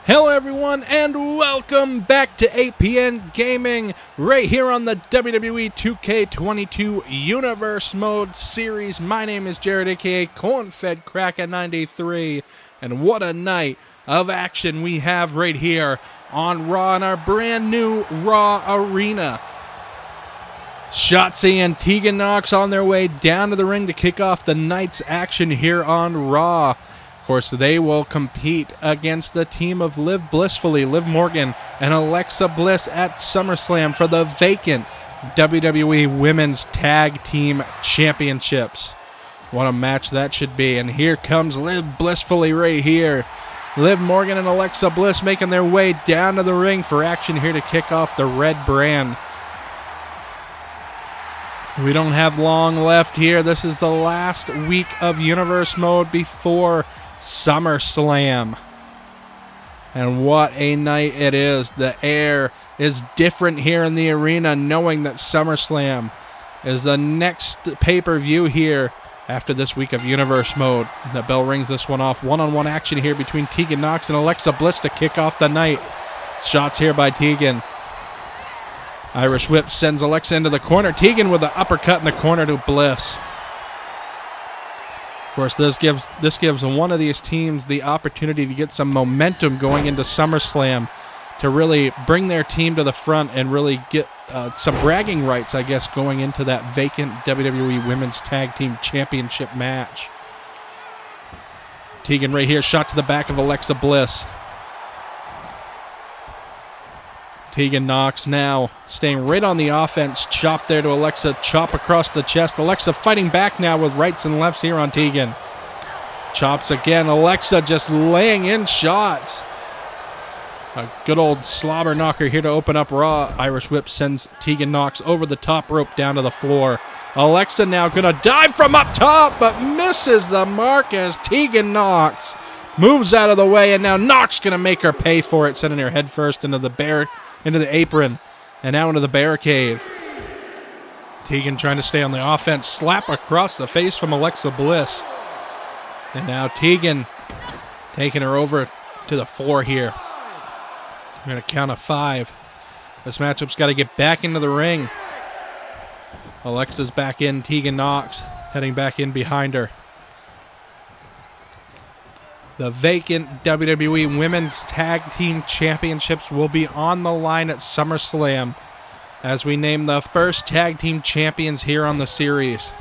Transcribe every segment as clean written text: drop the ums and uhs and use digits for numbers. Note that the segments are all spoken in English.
Hello everyone and welcome back to APN Gaming right here on the WWE 2K22 Universe Mode series. My name is Jared aka Corn-Fed Kraken93 and what a night of action we have right here on Raw in our brand new Raw Arena. Shotzi and Tegan Nox on their way down to the ring to kick off the night's action here on Raw. Of course, they will compete against the team of Liv Blissfully, Liv Morgan, and Alexa Bliss at SummerSlam for the vacant WWE Women's Tag Team Championships. What a match that should be. And here comes Liv Blissfully right here. Liv Morgan and Alexa Bliss making their way down to the ring for action here to kick off the red brand. We don't have long left here. This is the last week of Universe Mode before SummerSlam. And what a night it is. The air is different here in the arena, knowing that SummerSlam is the next pay-per-view here after this week of Universe Mode. The bell rings this one off. One-on-one action here between Tegan Nox and Alexa Bliss to kick off the night. Shots here by Tegan. Irish whip sends Alexa into the corner. Tegan with an uppercut in the corner to Bliss. Of course, this gives one of these teams the opportunity to get some momentum going into SummerSlam to really bring their team to the front and really get some bragging rights, I guess, going into that vacant WWE Women's Tag Team Championship match. Tegan right here, shot to the back of Alexa Bliss. Tegan Nox now staying right on the offense. Chop there to Alexa. Chop across the chest. Alexa fighting back now with rights and lefts here on Tegan. Chops again. Alexa just laying in shots. A good old slobber knocker here to open up Raw. Irish whip sends Tegan Nox over the top rope down to the floor. Alexa now going to dive from up top, but misses the mark as Tegan Nox moves out of the way, and now Nox going to make her pay for it, sending her head first into the apron, and now into the barricade. Tegan trying to stay on the offense. Slap across the face from Alexa Bliss. And now Tegan taking her over to the floor here. We're going to count a 5. This matchup's got to get back into the ring. Alexa's back in. Tegan Nox heading back in behind her. The vacant WWE Women's Tag Team Championships will be on the line at SummerSlam as we name the first tag team champions here on the series.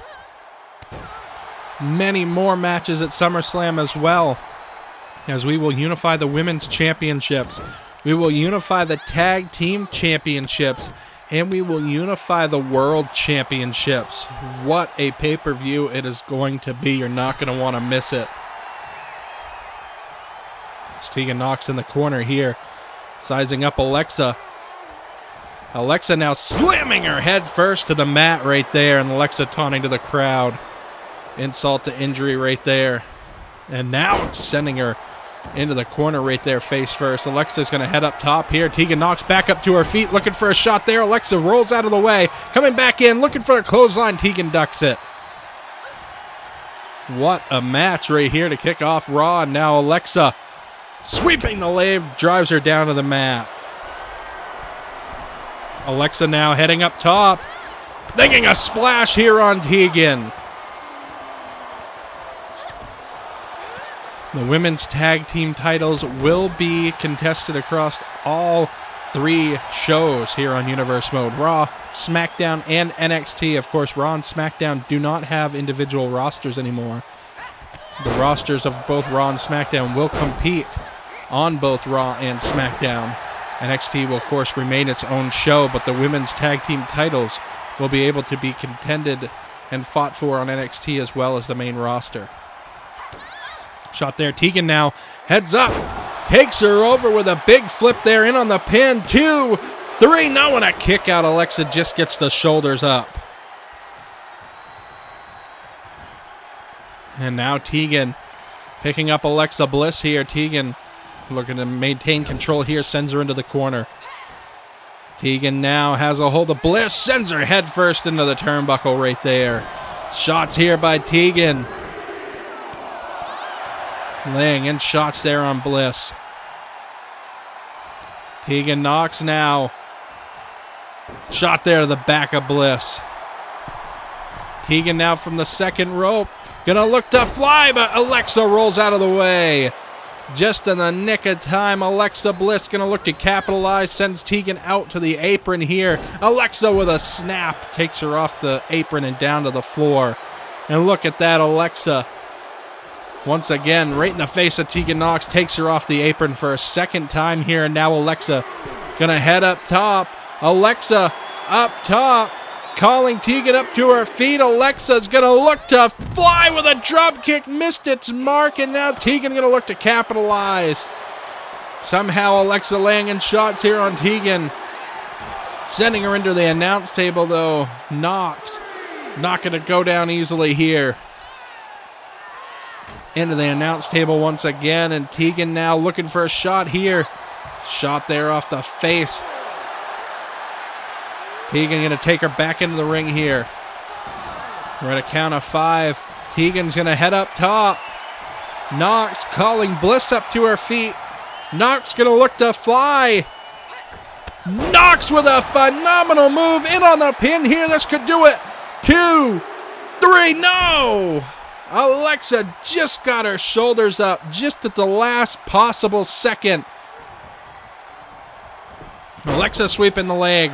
Many more matches at SummerSlam as well, as we will unify the Women's Championships. We will unify the Tag Team Championships, and we will unify the World Championships. What a pay-per-view it is going to be. You're not going to want to miss it. Tegan Nox in the corner here, sizing up Alexa. Alexa now slamming her head first to the mat right there, and Alexa taunting to the crowd. Insult to injury right there. And now sending her into the corner right there, face first. Alexa's going to head up top here. Tegan Nox back up to her feet, looking for a shot there. Alexa rolls out of the way, coming back in, looking for a clothesline. Tegan ducks it. What a match right here to kick off Raw, and now Alexa sweeping the leg, drives her down to the mat. Alexa now heading up top, thinking a splash here on Tegan. The women's tag team titles will be contested across all 3 shows here on Universe Mode. Raw, SmackDown, and NXT. Of course, Raw and SmackDown do not have individual rosters anymore. The rosters of both Raw and SmackDown will compete on both Raw and SmackDown. NXT will, of course, remain its own show, but the women's tag team titles will be able to be contended and fought for on NXT as well as the main roster. Shot there. Tegan now heads up, takes her over with a big flip there, in on the pin. 2, 3, now and a kick out. Alexa just gets the shoulders up. And now Tegan picking up Alexa Bliss here. Tegan looking to maintain control here, sends her into the corner. Tegan now has a hold of Bliss, sends her head first into the turnbuckle right there. Shots here by Tegan. Laying in shots there on Bliss. Tegan Nox now. Shot there to the back of Bliss. Tegan now from the second rope. Gonna look to fly, but Alexa rolls out of the way. Just in the nick of time, Alexa Bliss gonna look to capitalize, sends Tegan out to the apron here. Alexa with a snap, takes her off the apron and down to the floor. And look at that, Alexa. Once again, right in the face of Tegan Nox, takes her off the apron for a second time here. And now Alexa gonna head up top. Alexa up top, calling Tegan up to her feet. Alexa's gonna look to fly with a drop kick, missed its mark, and now Tegan gonna look to capitalize. Somehow Alexa laying in shots here on Tegan. Sending her into the announce table though. Nox not gonna go down easily here. Into the announce table once again, and Tegan now looking for a shot here. Shot there off the face. Tegan going to take her back into the ring here. We're at a count of 5. Tegan's going to head up top. Nox calling Bliss up to her feet. Nox going to look to fly. Nox with a phenomenal move in on the pin here. This could do it. 2, 3, no! Alexa just got her shoulders up just at the last possible second. Alexa sweeping the leg.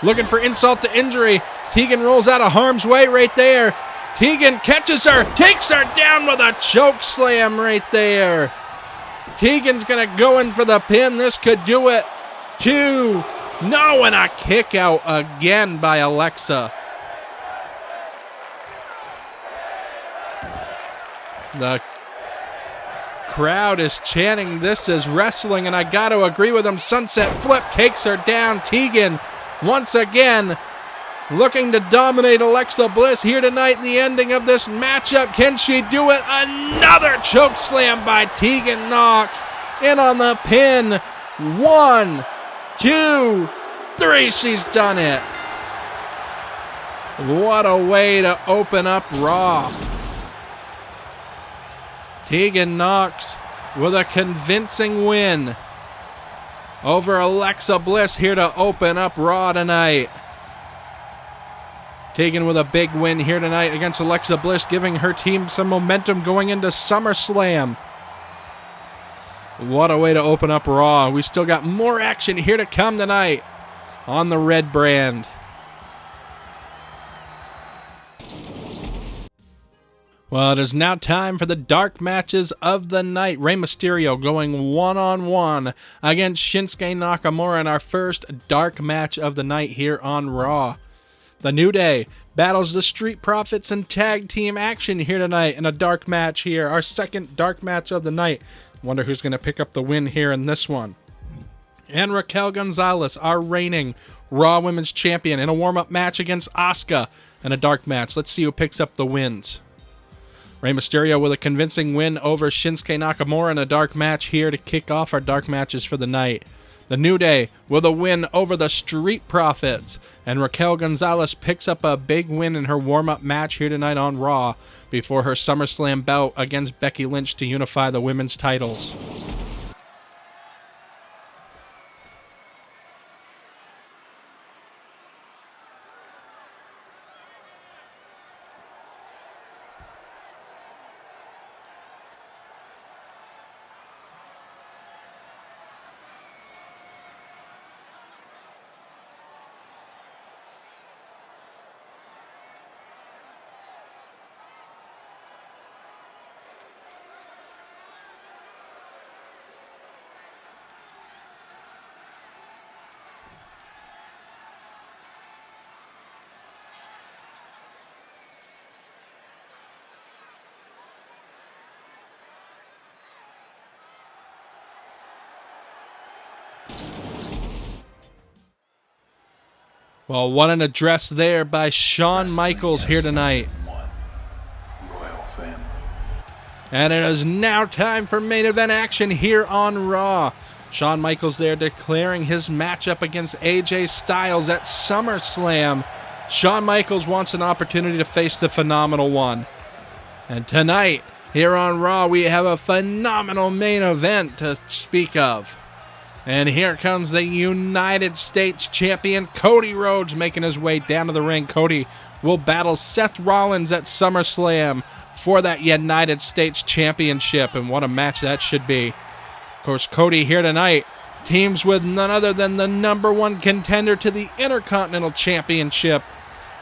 Looking for insult to injury. Tegan rolls out of harm's way right there. Tegan catches her, takes her down with a choke slam right there. Tegan's going to go in for the pin. This could do it. 2, no, and a kick out again by Alexa. The crowd is chanting, "This is wrestling," and I got to agree with them. Sunset flip takes her down. Tegan once again looking to dominate Alexa Bliss here tonight in the ending of this matchup. Can she do it? Another choke slam by Tegan Nox. In on the pin. 1, 2, 3. She's done it. What a way to open up Raw. Tegan Nox with a convincing win over Alexa Bliss here to open up Raw tonight. Tegan with a big win here tonight against Alexa Bliss, giving her team some momentum going into SummerSlam. What a way to open up Raw. We still got more action here to come tonight on the red brand. Well, it is now time for the dark matches of the night. Rey Mysterio going one-on-one against Shinsuke Nakamura in our first dark match of the night here on Raw. The New Day battles the Street Profits in tag team action here tonight in a dark match here. Our second dark match of the night. Wonder who's going to pick up the win here in this one. And Raquel Gonzalez, our reigning Raw Women's Champion, in a warm-up match against Asuka in a dark match. Let's see who picks up the wins. Rey Mysterio with a convincing win over Shinsuke Nakamura in a dark match here to kick off our dark matches for the night. The New Day with a win over the Street Profits. And Raquel Gonzalez picks up a big win in her warm-up match here tonight on Raw before her SummerSlam bout against Becky Lynch to unify the women's titles. Well, what an address there by Shawn Michaels here tonight. And it is now time for main event action here on Raw. Shawn Michaels there declaring his matchup against AJ Styles at SummerSlam. Shawn Michaels wants an opportunity to face the Phenomenal One. And tonight, here on Raw, we have a phenomenal main event to speak of. And here comes the United States champion, Cody Rhodes, making his way down to the ring. Cody will battle Seth Rollins at SummerSlam for that United States championship. And what a match that should be. Of course, Cody here tonight teams with none other than the #1 contender to the Intercontinental Championship,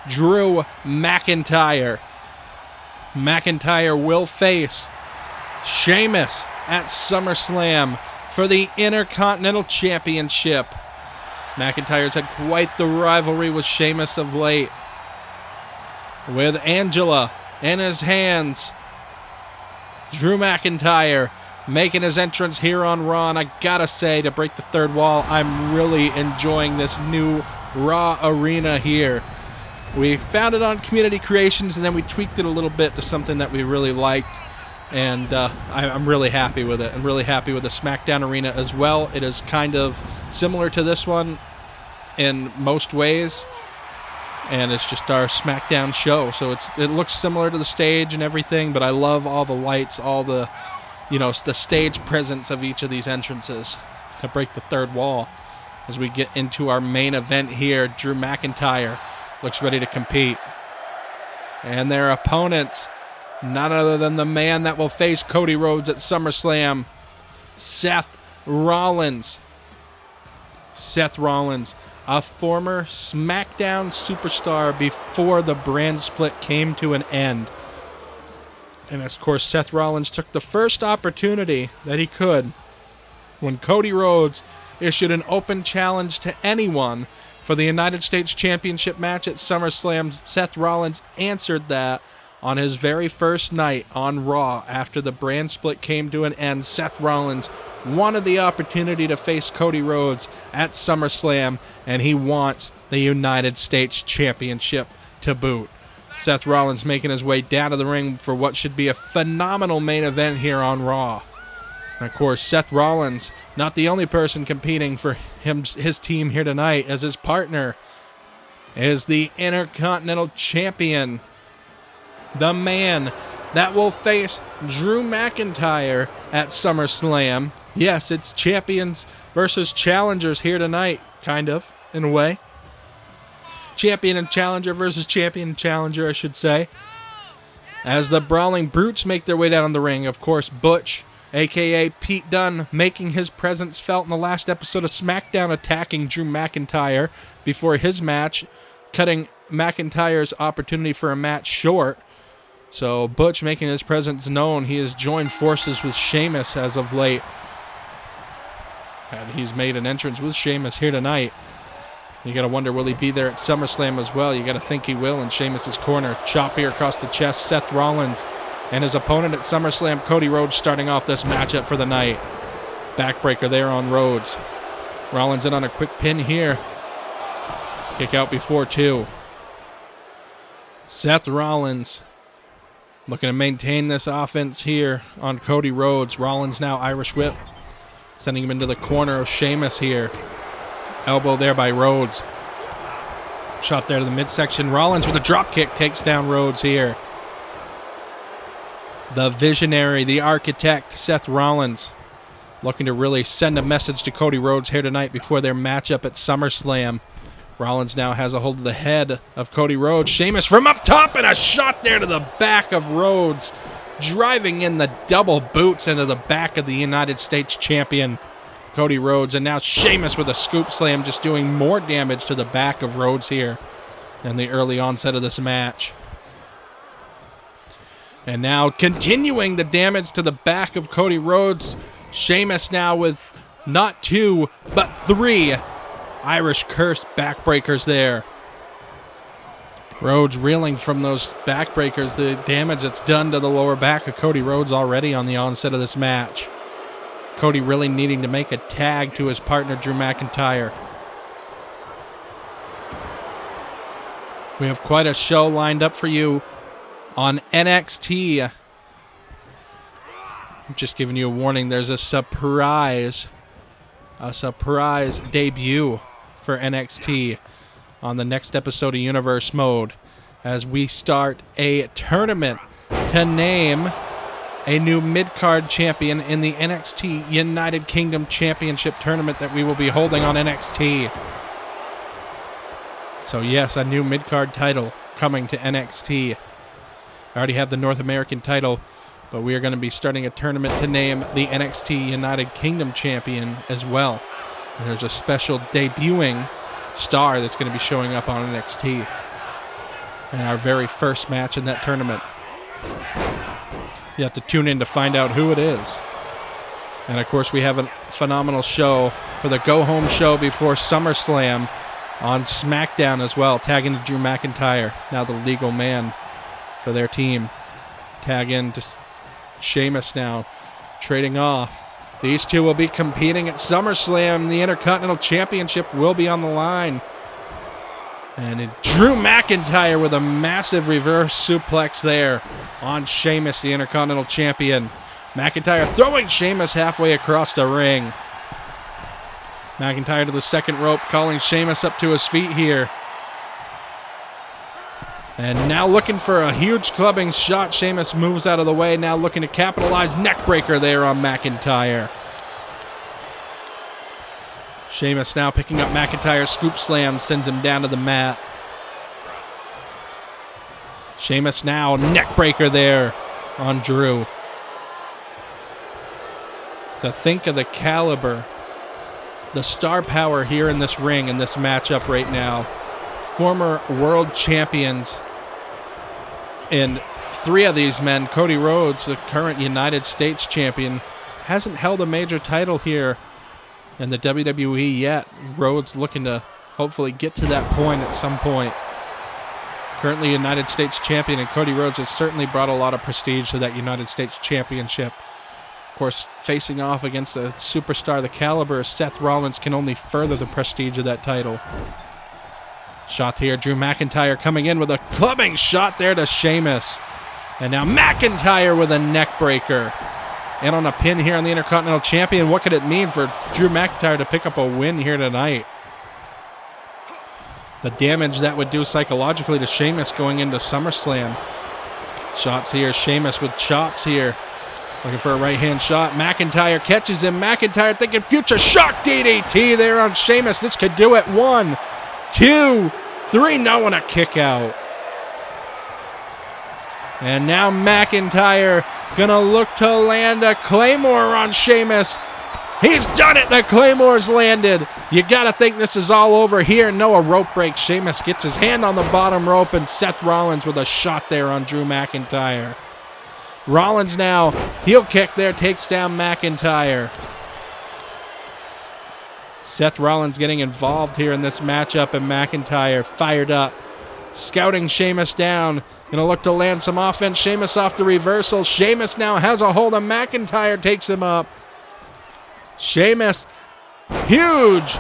Drew McIntyre. McIntyre will face Sheamus at SummerSlam for the Intercontinental Championship. McIntyre's had quite the rivalry with Sheamus of late. With Angela in his hands, Drew McIntyre making his entrance here on Raw. And I gotta say, to break the third wall, I'm really enjoying this new Raw arena here. We found it on Community Creations, and then we tweaked it a little bit to something that we really liked. And I'm really happy with it. I'm really happy with the SmackDown arena as well. It is kind of similar to this one in most ways. And it's just our SmackDown show. So it looks similar to the stage and everything, but I love all the lights, all the, the stage presence of each of these entrances to break the third wall. As we get into our main event here, Drew McIntyre looks ready to compete. And their opponents, none other than the man that will face Cody Rhodes at SummerSlam, Seth Rollins. Seth Rollins, a former SmackDown superstar before the brand split came to an end. And of course, Seth Rollins took the first opportunity that he could when Cody Rhodes issued an open challenge to anyone for the United States Championship match at SummerSlam. Seth Rollins answered that on his very first night on Raw after the brand split came to an end. Seth Rollins wanted the opportunity to face Cody Rhodes at SummerSlam, and he wants the United States Championship to boot. Seth Rollins making his way down to the ring for what should be a phenomenal main event here on Raw. And of course, Seth Rollins, not the only person competing for his team here tonight, as his partner is the Intercontinental Champion, the man that will face Drew McIntyre at SummerSlam. Yes, it's champions versus challengers here tonight, kind of, in a way. Champion and challenger versus champion and challenger, I should say. As the Brawling Brutes make their way down the ring, of course, Butch, a.k.a. Pete Dunne, making his presence felt in the last episode of SmackDown, attacking Drew McIntyre before his match, cutting McIntyre's opportunity for a match short. So Butch making his presence known. He has joined forces with Sheamus as of late. And he's made an entrance with Sheamus here tonight. You got to wonder, will he be there at SummerSlam as well? You got to think he will in Sheamus' corner. Chop here across the chest. Seth Rollins and his opponent at SummerSlam, Cody Rhodes, starting off this matchup for the night. Backbreaker there on Rhodes. Rollins in on a quick pin here. Kick out before two. Seth Rollins looking to maintain this offense here on Cody Rhodes. Rollins now Irish whip, sending him into the corner of Sheamus here. Elbow there by Rhodes. Shot there to the midsection. Rollins with a drop kick takes down Rhodes here. The visionary, the architect, Seth Rollins, looking to really send a message to Cody Rhodes here tonight before their matchup at SummerSlam. Rollins now has a hold of the head of Cody Rhodes. Sheamus from up top, and a shot there to the back of Rhodes, driving in the double boots into the back of the United States champion, Cody Rhodes. And now Sheamus with a scoop slam, just doing more damage to the back of Rhodes here in the early onset of this match. And now continuing the damage to the back of Cody Rhodes, Sheamus now with not 2, but 3 Irish curse backbreakers there. Rhodes reeling from those backbreakers, the damage that's done to the lower back of Cody Rhodes already on the onset of this match. Cody really needing to make a tag to his partner, Drew McIntyre. We have quite a show lined up for you on NXT. I'm just giving you a warning, there's a surprise debut for NXT on the next episode of Universe Mode as we start a tournament to name a new mid-card champion in the NXT United Kingdom Championship tournament that we will be holding on NXT. So yes, a new mid-card title coming to NXT. I already have the North American title, but we are going to be starting a tournament to name the NXT United Kingdom champion as well. And there's a special debuting star that's going to be showing up on NXT in our very first match in that tournament. You have to tune in to find out who it is. And of course, we have a phenomenal show for the go-home show before SummerSlam on SmackDown as well. Tag into Drew McIntyre, now the legal man for their team. Tag in to Sheamus now, trading off. These two will be competing at SummerSlam. The Intercontinental Championship will be on the line. And Drew McIntyre with a massive reverse suplex there on Sheamus, the Intercontinental Champion. McIntyre throwing Sheamus halfway across the ring. McIntyre to the second rope, calling Sheamus up to his feet here. And now looking for a huge clubbing shot. Sheamus moves out of the way, now looking to capitalize. Neckbreaker there on McIntyre. Sheamus now picking up McIntyre, scoop slam, sends him down to the mat. Sheamus now, neckbreaker there on Drew. To think of the caliber, the star power here in this ring, in this matchup right now. Former world champions in 3 of these men. Cody Rhodes, the current United States champion, hasn't held a major title here in the WWE yet. Rhodes looking to hopefully get to that point at some point. Currently United States champion, and Cody Rhodes has certainly brought a lot of prestige to that United States championship. Of course, facing off against a superstar the caliber of Seth Rollins can only further the prestige of that title. Shot here, Drew McIntyre coming in with a clubbing shot there to Sheamus. And now McIntyre with a neck breaker. And on a pin here on the Intercontinental Champion. What could it mean for Drew McIntyre to pick up a win here tonight? The damage that would do psychologically to Sheamus going into SummerSlam. Shots here, Sheamus with chops here. Looking for a right-hand shot. McIntyre catches him. McIntyre thinking future shock DDT there on Sheamus. This could do it. 1, 2, 3. No one a kick out. And now McIntyre gonna look to land a Claymore on Sheamus. He's done it. The Claymore's landed. You gotta think this is all over here. No, a rope break. Sheamus gets his hand on the bottom rope, and Seth Rollins with a shot there on Drew McIntyre. Rollins now, heel kick there, takes down McIntyre. Seth Rollins getting involved here in this matchup, and McIntyre fired up. Scouting Sheamus down. Gonna look to land some offense. Sheamus off the reversal. Sheamus now has a hold of McIntyre, takes him up. Sheamus, huge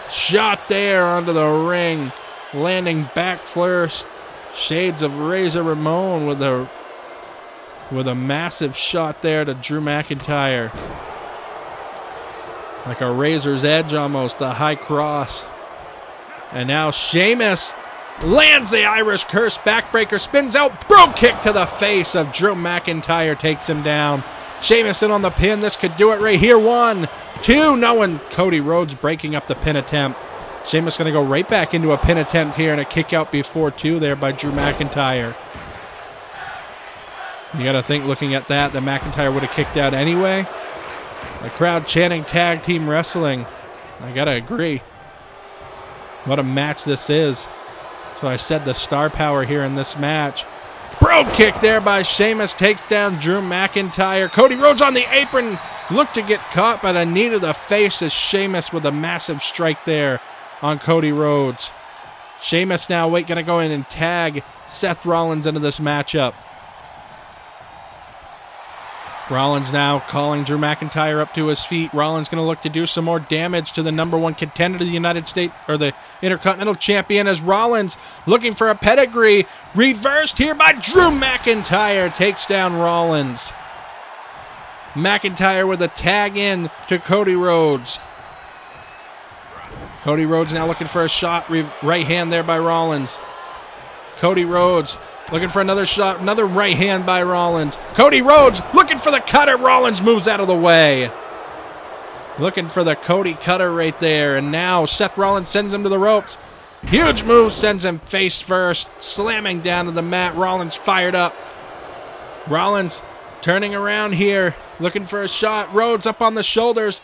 shot there onto the ring. Landing back first. Shades of Razor Ramon with a massive shot there to Drew McIntyre. Like a razor's edge almost, a high cross. And now Sheamus lands the Irish Curse backbreaker, spins out, brogue kick to the face of Drew McIntyre, takes him down. Sheamus in on the pin, this could do it right here. 1, 2, no one. Cody Rhodes breaking up the pin attempt. Sheamus going to go right back into a pin attempt here, and a kick out before 2 there by Drew McIntyre. You got to think, looking at that McIntyre would have kicked out anyway. The crowd chanting tag team wrestling. I got to agree. What a match this is. So I said the star power here in this match. Brogue kick there by Sheamus, takes down Drew McIntyre. Cody Rhodes on the apron. Looked to get caught by the knee to the face as Sheamus with a massive strike there on Cody Rhodes. Sheamus now going to go in and tag Seth Rollins into this matchup. Rollins now calling Drew McIntyre up to his feet. Rollins going to look to do some more damage to the number 1 contender to the United States, or the Intercontinental Champion, as Rollins looking for a pedigree. Reversed here by Drew McIntyre. Takes down Rollins. McIntyre with a tag in to Cody Rhodes. Cody Rhodes now looking for a shot. Right hand there by Rollins. Cody Rhodes Looking for another shot, another right hand by Rollins. Cody Rhodes looking for the cutter. Rollins moves out of the way. Looking for the Cody cutter right there. And now Seth Rollins sends him to the ropes. Huge move sends him face first, slamming down to the mat. Rollins fired up. Rollins turning around here, looking for a shot. Rhodes up on the shoulders.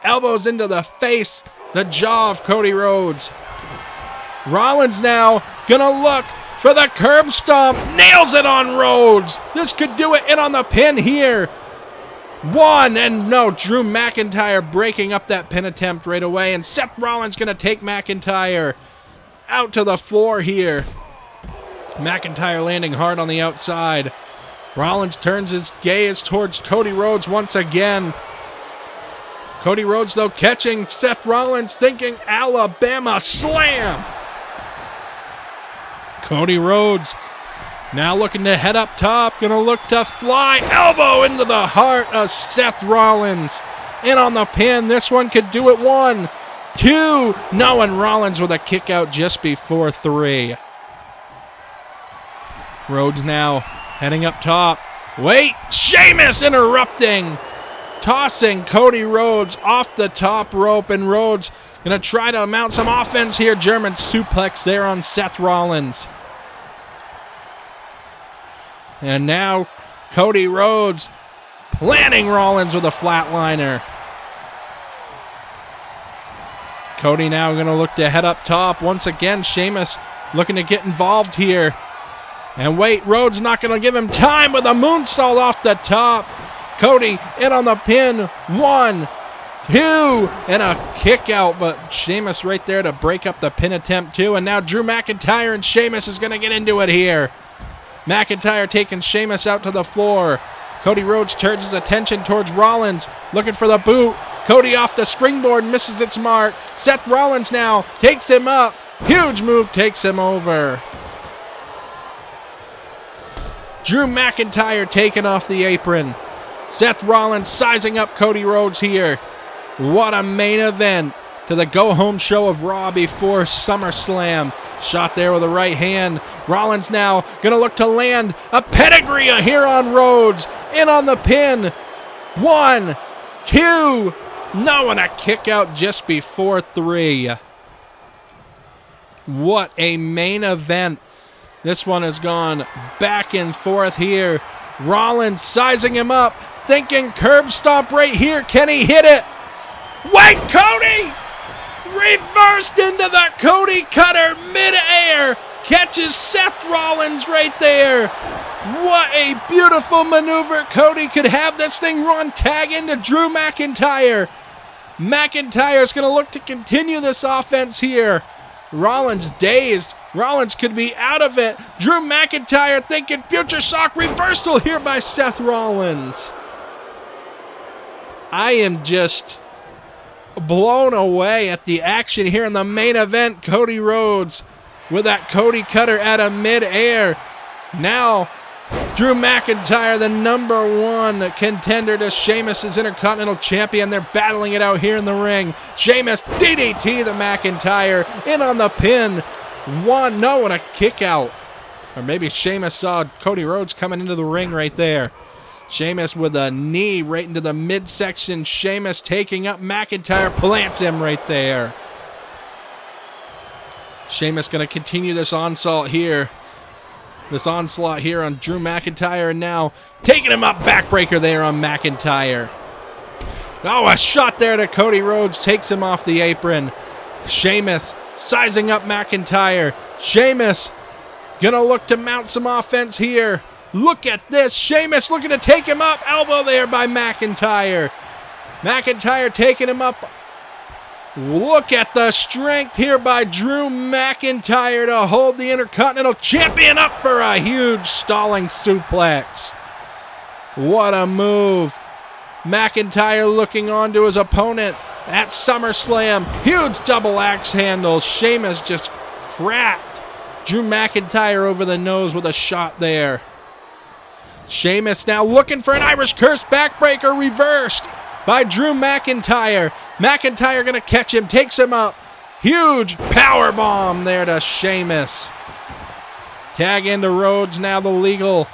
Elbows into the face, the jaw of Cody Rhodes. Rollins now gonna look for the curb stomp. Nails it on Rhodes. This could do it. In on the pin here. One, and no, Drew McIntyre breaking up that pin attempt right away. And Seth Rollins gonna take McIntyre out to the floor here. McIntyre landing hard on the outside. Rollins turns his gaze towards Cody Rhodes once again. Cody Rhodes, though, catching Seth Rollins, thinking Alabama slam. Cody Rhodes now looking to head up top, gonna look to fly elbow into the heart of Seth Rollins. In on the pin, this one could do it. 1, 2, no, and Rollins with a kick out just before 3. Rhodes now heading up top. Wait, Sheamus interrupting. Tossing Cody Rhodes off the top rope, and Rhodes gonna try to mount some offense here. German suplex there on Seth Rollins. And now Cody Rhodes planting Rollins with a flatliner. Cody now going to look to head up top. Once again, Sheamus looking to get involved here. And wait, Rhodes not going to give him time with a moonsault off the top. Cody in on the pin. 1, 2, and a kick out. But Sheamus right there to break up the pin attempt too. And now Drew McIntyre and Sheamus is going to get into it here. McIntyre taking Sheamus out to the floor. Cody Rhodes turns his attention towards Rollins, looking for the boot. Cody off the springboard, misses its mark. Seth Rollins now takes him up. Huge move takes him over. Drew McIntyre taken off the apron. Seth Rollins sizing up Cody Rhodes here. What a main event to the go-home show of Raw before SummerSlam. Shot there with a right hand. Rollins now going to look to land a pedigree here on Rhodes. In on the pin. 1, 2, no, and a kick out just before 3. What a main event. This one has gone back and forth here. Rollins sizing him up, thinking curb stomp right here. Can he hit it? Wait, Cody! Reversed into the Cody cutter midair. Catches Seth Rollins right there. What a beautiful maneuver. Cody could have this thing run tag into Drew McIntyre. McIntyre's going to look to continue this offense here. Rollins dazed. Rollins could be out of it. Drew McIntyre thinking future shock reversal here by Seth Rollins. I am just blown away at the action here in the main event. Cody Rhodes with that Cody cutter out of midair. Now, Drew McIntyre, the #1 contender to Sheamus' Intercontinental Champion. They're battling it out here in the ring. Sheamus, DDT the McIntyre, in on the pin. 1, no, and a kick out. Or maybe Sheamus saw Cody Rhodes coming into the ring right there. Sheamus with a knee right into the midsection. Sheamus taking up McIntyre, plants him right there. Sheamus going to continue this onslaught here. This onslaught here on Drew McIntyre, and now taking him up, backbreaker there on McIntyre. Oh, a shot there to Cody Rhodes, takes him off the apron. Sheamus sizing up McIntyre. Sheamus gonna look to mount some offense here. Look at this, Sheamus looking to take him up, elbow there by McIntyre. McIntyre taking him up. Look at the strength here by Drew McIntyre to hold the Intercontinental Champion up for a huge stalling suplex. What a move. McIntyre looking on to his opponent at SummerSlam. Huge double axe handle. Sheamus just cracked Drew McIntyre over the nose with a shot there. Sheamus now looking for an Irish Curse backbreaker, reversed by Drew McIntyre. McIntyre going to catch him, takes him up. Huge power bomb there to Sheamus. Tag into Rhodes, now the legal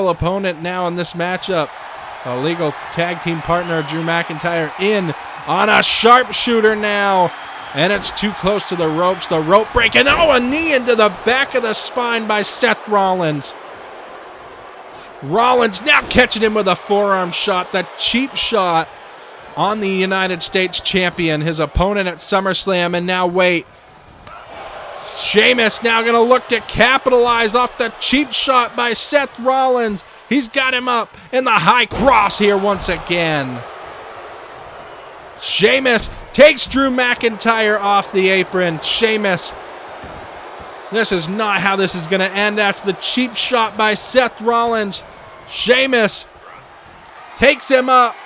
opponent now in this matchup. The legal tag team partner of Drew McIntyre in on a sharpshooter now. And it's too close to the ropes. The rope breaking. Oh, a knee into the back of the spine by Seth Rollins. Rollins now catching him with a forearm shot. The cheap shot on the United States champion, his opponent at SummerSlam. And now wait. Sheamus now going to look to capitalize off the cheap shot by Seth Rollins. He's got him up in the high cross here once again. Sheamus takes Drew McIntyre off the apron. Sheamus. This is not how this is going to end after the cheap shot by Seth Rollins. Sheamus takes him up.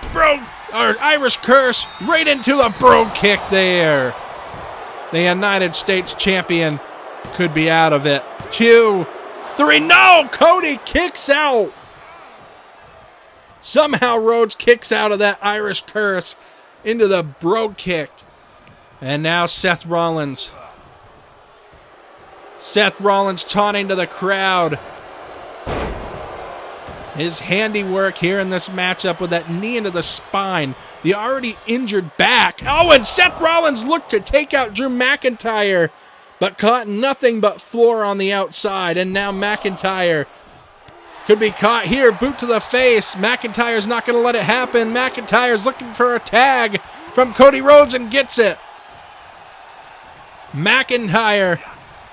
Irish curse right into a brogue kick there. The United States champion could be out of it. 2, 3. No! Cody kicks out. Somehow Rhodes kicks out of that Irish curse into the brogue kick. And now Seth Rollins. Seth Rollins taunting to the crowd. His handiwork here in this matchup with that knee into the spine. The already injured back. Oh, and Seth Rollins looked to take out Drew McIntyre, but caught nothing but floor on the outside. And now McIntyre could be caught here. Boot to the face. McIntyre's not going to let it happen. McIntyre's looking for a tag from Cody Rhodes and gets it. McIntyre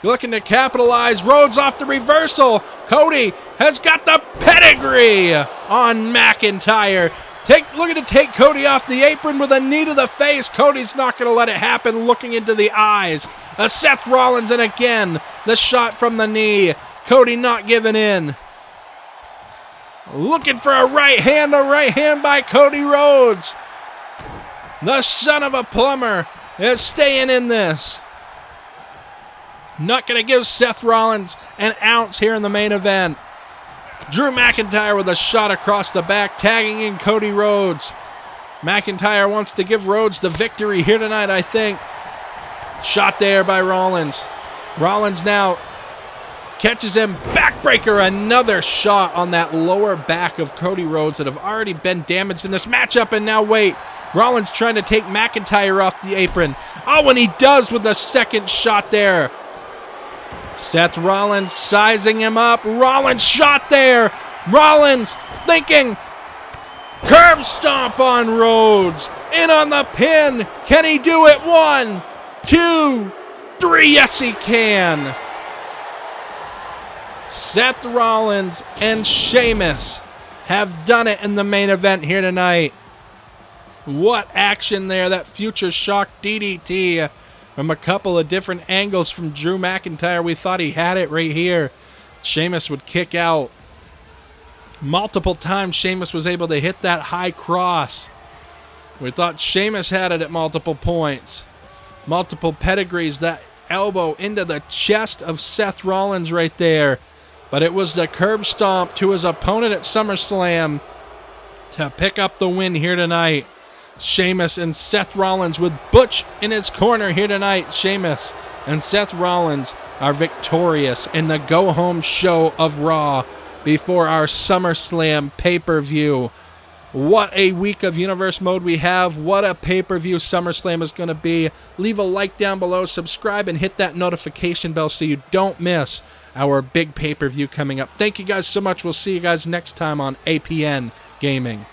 looking to capitalize. Rhodes off the reversal. Cody has got the pedigree on McIntyre. Looking to take Cody off the apron with a knee to the face. Cody's not going to let it happen. Looking into the eyes of Seth Rollins, and again, the shot from the knee. Cody not giving in. Looking for a right hand by Cody Rhodes. The son of a plumber is staying in this. Not going to give Seth Rollins an ounce here in the main event. Drew McIntyre with a shot across the back, tagging in Cody Rhodes. McIntyre wants to give Rhodes the victory here tonight, I think. Shot there by Rollins. Rollins now catches him. Backbreaker, another shot on that lower back of Cody Rhodes that have already been damaged in this matchup. And now wait, Rollins trying to take McIntyre off the apron. Oh, and he does with the second shot there. Seth Rollins sizing him up. Rollins shot there. Rollins thinking curb stomp on Rhodes. In on the pin. Can he do it? 1, 2, 3. Yes, he can. Seth Rollins and Sheamus have done it in the main event here tonight. What action there. That future shock DDT from a couple of different angles from Drew McIntyre. We thought he had it right here. Sheamus would kick out. Multiple times Sheamus was able to hit that high cross. We thought Sheamus had it at multiple points. Multiple pedigrees. That elbow into the chest of Seth Rollins right there. But it was the curb stomp to his opponent at SummerSlam to pick up the win here tonight. Sheamus and Seth Rollins with Butch in his corner here tonight. Sheamus and Seth Rollins are victorious in the go-home show of Raw before our SummerSlam pay-per-view. What a week of Universe Mode we have. What a pay-per-view SummerSlam is going to be. Leave a like down below, subscribe, and hit that notification bell so you don't miss our big pay-per-view coming up. Thank you guys so much. We'll see you guys next time on APN Gaming.